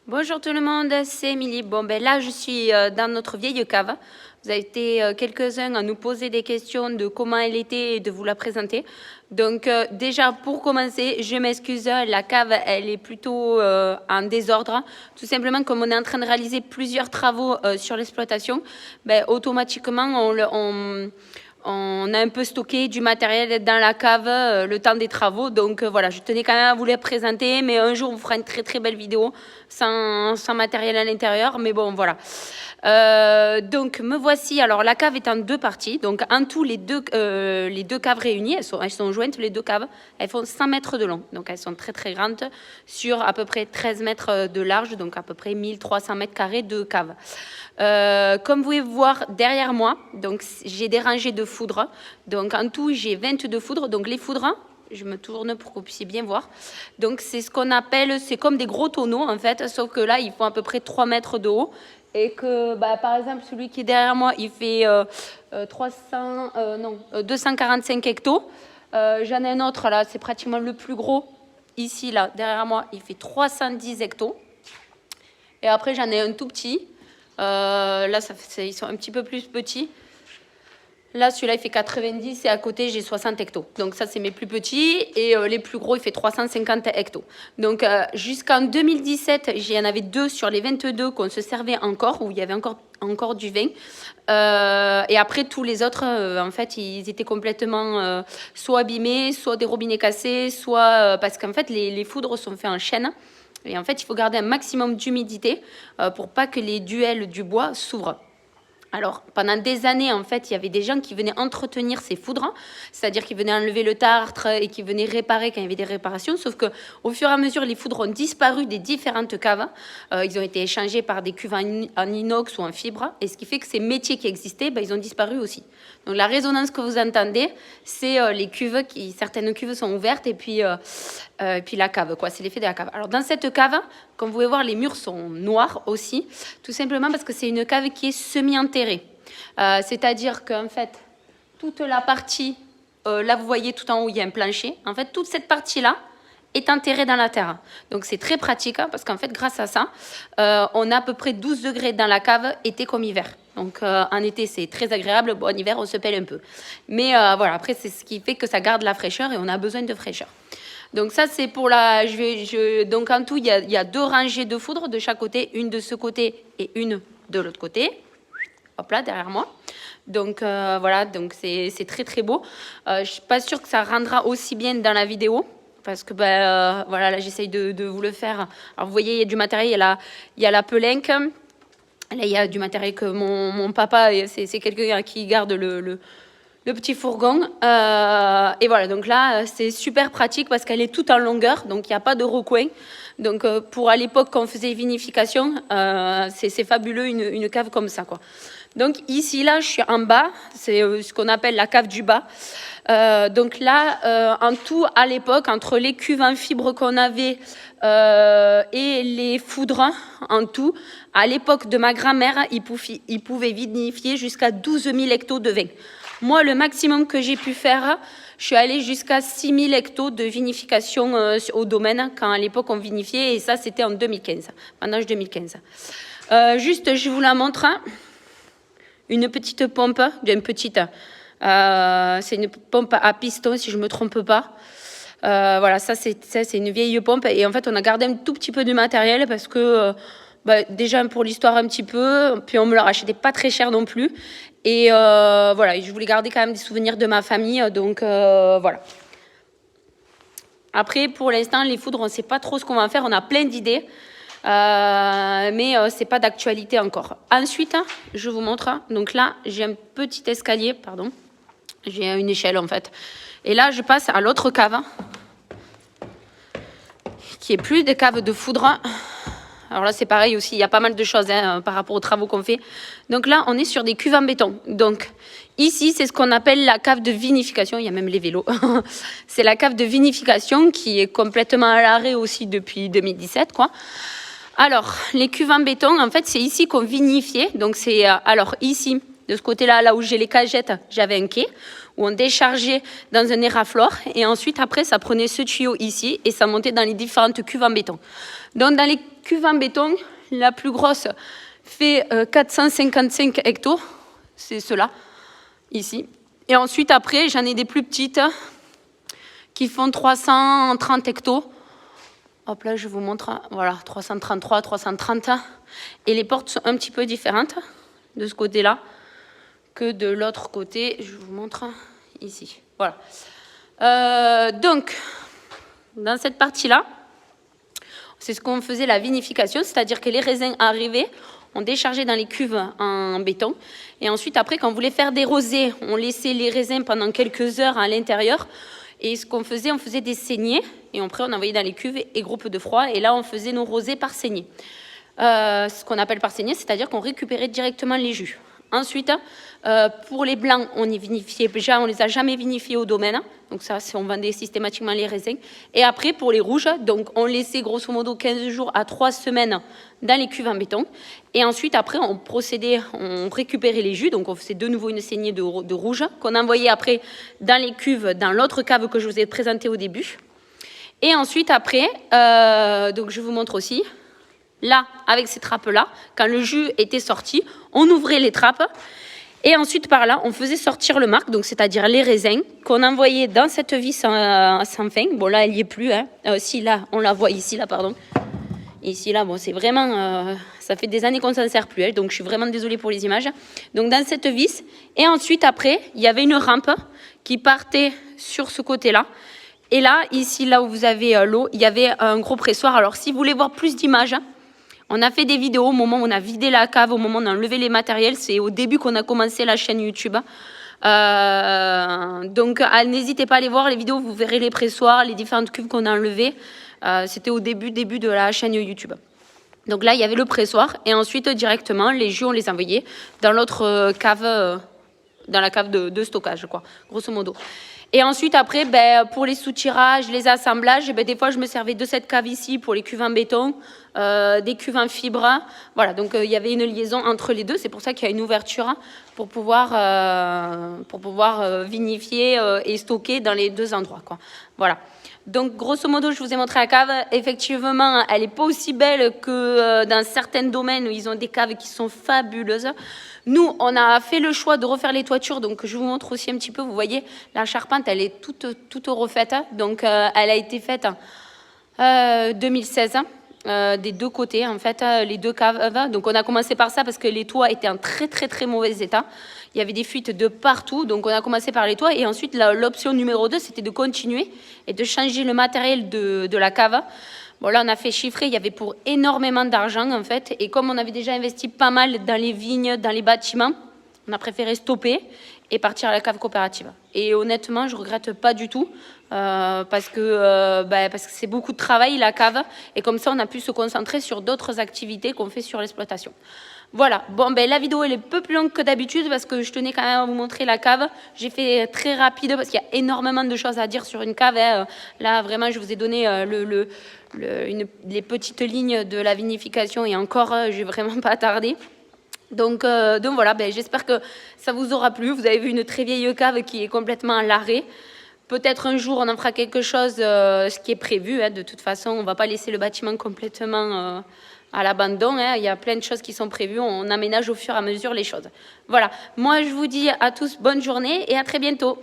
Bonjour tout le monde, c'est Émilie. Bon, ben là, je suis dans notre vieille cave. Vous avez été quelques-uns à nous poser des questions de comment elle était et de vous la présenter. Donc déjà, pour commencer, je m'excuse, la cave, elle est plutôt en désordre. Tout simplement, comme on est en train de réaliser plusieurs travaux sur l'exploitation, ben, automatiquement, on a un peu stocké du matériel dans la cave le temps des travaux. Donc voilà, je tenais quand même à vous les présenter. Mais un jour, on vous fera une très très belle vidéo sans matériel à l'intérieur. Mais bon, voilà. Donc me voici. Alors la cave est en deux parties. Donc en tout, les deux caves réunies, elles sont jointes, les deux caves. Elles font 100 mètres de long. Donc elles sont très très grandes sur à peu près 13 mètres de large. Donc à peu près 1300 mètres carrés de cave. Comme vous pouvez voir derrière moi, donc j'ai des rangées de foudres. Donc en tout, j'ai 22 foudres. Donc les foudres, je me tourne pour que vous puissiez bien voir. Donc c'est ce qu'on appelle, c'est comme des gros tonneaux en fait, sauf que là, ils font à peu près 3 mètres de haut. Et que, par exemple, celui qui est derrière moi, il fait 245 hectos. J'en ai un autre là, c'est pratiquement le plus gros. Ici, là, derrière moi, il fait 310 hectos. Et après, j'en ai un tout petit. Là, ils sont un petit peu plus petits. Là, celui-là, il fait 90 et à côté, j'ai 60 hectos. Donc ça, c'est mes plus petits. Et les plus gros, il fait 350 hectos. Donc jusqu'en 2017, il y en avait 2 sur les 22 qu'on se servait encore, où il y avait encore du vin. Et après, tous les autres, en fait, ils étaient complètement soit abîmés, soit des robinets cassés, soit parce qu'en fait, les foudres sont faits en chaîne. Et en fait, il faut garder un maximum d'humidité pour pas que les duels du bois s'ouvrent. Alors, pendant des années, en fait, il y avait des gens qui venaient entretenir ces foudres, c'est-à-dire qu'ils venaient enlever le tartre et qui venaient réparer quand il y avait des réparations, sauf qu'au fur et à mesure, les foudres ont disparu des différentes caves. Ils ont été échangés par des cuves en inox ou en fibre, et ce qui fait que ces métiers qui existaient, ils ont disparu aussi. Donc, la résonance que vous entendez, c'est les cuves, certaines cuves sont ouvertes, et puis la cave, quoi. C'est l'effet de la cave. Alors, dans cette cave, comme vous pouvez voir, les murs sont noirs aussi, tout simplement parce que c'est une cave qui est semi-enterrée. C'est-à-dire qu'en fait, toute la partie, là vous voyez tout en haut, il y a un plancher. En fait, toute cette partie-là est enterrée dans la terre. Donc c'est très pratique parce qu'en fait, grâce à ça, on a à peu près 12 degrés dans la cave, été comme hiver. Donc en été, c'est très agréable. Bon, en hiver, on se pèle un peu. Mais voilà, après, c'est ce qui fait que ça garde la fraîcheur et on a besoin de fraîcheur. Donc ça, c'est pour la... Donc en tout, il y a 2 rangées de foudre de chaque côté, une de ce côté et une de l'autre côté. Hop là, derrière moi. Donc voilà, donc c'est très très beau. Je ne suis pas sûre que ça rendra aussi bien dans la vidéo. Parce que voilà, là j'essaye de vous le faire. Alors vous voyez, il y a du matériel, il y a la pelenque. Là, il y a du matériel que mon papa, c'est quelqu'un qui garde le petit fourgon. Et voilà, donc là, c'est super pratique parce qu'elle est toute en longueur, donc il n'y a pas de recoin. Donc pour à l'époque, quand on faisait vinification, c'est fabuleux, une cave comme ça, quoi. Donc ici, là, je suis en bas, c'est ce qu'on appelle la cave du bas. Donc là, en tout, à l'époque, entre les cuves en fibre qu'on avait et les foudres, en tout, à l'époque de ma grand-mère, ils pouvaient vinifier jusqu'à 12 000 hectos de vin. Moi, le maximum que j'ai pu faire, je suis allée jusqu'à 6 000 hectos de vinification au domaine, quand à l'époque on vinifiait, et ça, c'était en 2015, pendant 2015. Juste, je vous la montre. Une petite pompe, c'est une pompe à piston, si je ne me trompe pas. Voilà, ça, c'est une vieille pompe, et en fait, on a gardé un tout petit peu de matériel parce que... déjà pour l'histoire un petit peu, puis on me l'a racheté pas très cher non plus. Et voilà, je voulais garder quand même des souvenirs de ma famille, donc voilà. Après, pour l'instant, les foudres, on ne sait pas trop ce qu'on va en faire, on a plein d'idées, mais c'est pas d'actualité encore. Ensuite, je vous montre, donc là, j'ai un petit escalier, pardon, j'ai une échelle en fait. Et là, je passe à l'autre cave, qui est plus des caves de foudre. Alors là, c'est pareil aussi, il y a pas mal de choses par rapport aux travaux qu'on fait. Donc là, on est sur des cuves en béton. Donc ici, c'est ce qu'on appelle la cave de vinification. Il y a même les vélos. C'est la cave de vinification qui est complètement à l'arrêt aussi depuis 2017, quoi. Alors, les cuves en béton, en fait, c'est ici qu'on vinifiait. Donc c'est alors ici, De ce côté-là, là où j'ai les cagettes, j'avais un quai où on déchargeait dans un éraflore. Et ensuite, après, ça prenait ce tuyau ici et ça montait dans les différentes cuves en béton. Donc, dans les cuves en béton, la plus grosse fait 455 hectos. C'est cela, ici. Et ensuite, après, j'en ai des plus petites qui font 330 hectos. Hop là, je vous montre. Voilà, 333, 330. Et les portes sont un petit peu différentes de ce côté-là que de l'autre côté. Je vous montre ici. Voilà. Donc, dans cette partie-là, c'est ce qu'on faisait la vinification, c'est-à-dire que les raisins arrivaient, on déchargeait dans les cuves en béton. Et ensuite, après, quand on voulait faire des rosés, on laissait les raisins pendant quelques heures à l'intérieur. Et ce qu'on faisait, on faisait des saignées. Et après, on envoyait dans les cuves et groupes de froid. Et là, on faisait nos rosés par saignée. Ce qu'on appelle par saignée, c'est-à-dire qu'on récupérait directement les jus. Ensuite, pour les blancs, on y vinifiait déjà, on les a jamais vinifiés au domaine. Donc ça, on vendait systématiquement les raisins. Et après, pour les rouges, donc on laissait grosso modo 15 jours à 3 semaines dans les cuves en béton. Et ensuite, après, on procédait, on récupérait les jus. Donc on faisait de nouveau une saignée de rouge qu'on envoyait après dans les cuves, dans l'autre cave que je vous ai présenté au début. Et ensuite, après, donc je vous montre aussi. Là, avec ces trappes-là, quand le jus était sorti, on ouvrait les trappes et ensuite par là, on faisait sortir le marc, donc c'est-à-dire les raisins qu'on envoyait dans cette vis sans fin. Bon là, elle n'y est plus. Hein. Si là, on la voit ici, là, pardon. Ici, là, bon, c'est vraiment... ça fait des années qu'on ne s'en sert plus, hein, donc je suis vraiment désolée pour les images. Donc dans cette vis, et ensuite après, il y avait une rampe qui partait sur ce côté-là. Et là, ici, là où vous avez l'eau, il y avait un gros pressoir. Alors si vous voulez voir plus d'images, on a fait des vidéos au moment où on a vidé la cave, au moment où on a enlevé les matériels. C'est au début qu'on a commencé la chaîne YouTube. Donc, n'hésitez pas à aller voir les vidéos. Vous verrez les pressoirs, les différentes cuves qu'on a enlevées. C'était au début de la chaîne YouTube. Donc là, il y avait le pressoir. Et ensuite, directement, les jus, on les envoyait dans l'autre cave, dans la cave de stockage, quoi, grosso modo. Et ensuite, après, pour les soutirages, les assemblages, des fois, je me servais de cette cave ici pour les cuves en béton, des cuves en fibre. Voilà, donc il y avait une liaison entre les deux. C'est pour ça qu'il y a une ouverture pour pouvoir vinifier et stocker dans les deux endroits, quoi. Voilà. Donc, grosso modo, je vous ai montré la cave. Effectivement, elle n'est pas aussi belle que dans certains domaines où ils ont des caves qui sont fabuleuses. Nous, on a fait le choix de refaire les toitures. Donc, je vous montre aussi un petit peu. Vous voyez, la charpente, elle est toute refaite. Donc, elle a été faite en 2016. Des deux côtés, en fait, les deux caves. Donc, on a commencé par ça parce que les toits étaient en très, très, très mauvais état. Il y avait des fuites de partout, donc on a commencé par les toits. Et ensuite, l'option numéro 2, c'était de continuer et de changer le matériel de la cave. Bon, là, on a fait chiffrer, il y avait pour énormément d'argent, en fait. Et comme on avait déjà investi pas mal dans les vignes, dans les bâtiments, on a préféré stopper et partir à la cave coopérative. Et honnêtement, je ne regrette pas du tout parce que c'est beaucoup de travail, la cave. Et comme ça, on a pu se concentrer sur d'autres activités qu'on fait sur l'exploitation. Voilà, bon, la vidéo elle est un peu plus longue que d'habitude parce que je tenais quand même à vous montrer la cave. J'ai fait très rapide parce qu'il y a énormément de choses à dire sur une cave. Hein. Là, vraiment, je vous ai donné les petites lignes de la vinification et encore, je n'ai vraiment pas attardé. Donc voilà, j'espère que ça vous aura plu. Vous avez vu une très vieille cave qui est complètement à l'arrêt. Peut-être un jour, on en fera quelque chose, ce qui est prévu. Hein. De toute façon, on ne va pas laisser le bâtiment complètement à l'abandon. Hein. Il y a plein de choses qui sont prévues. On aménage au fur et à mesure les choses. Voilà. Moi, je vous dis à tous bonne journée et à très bientôt.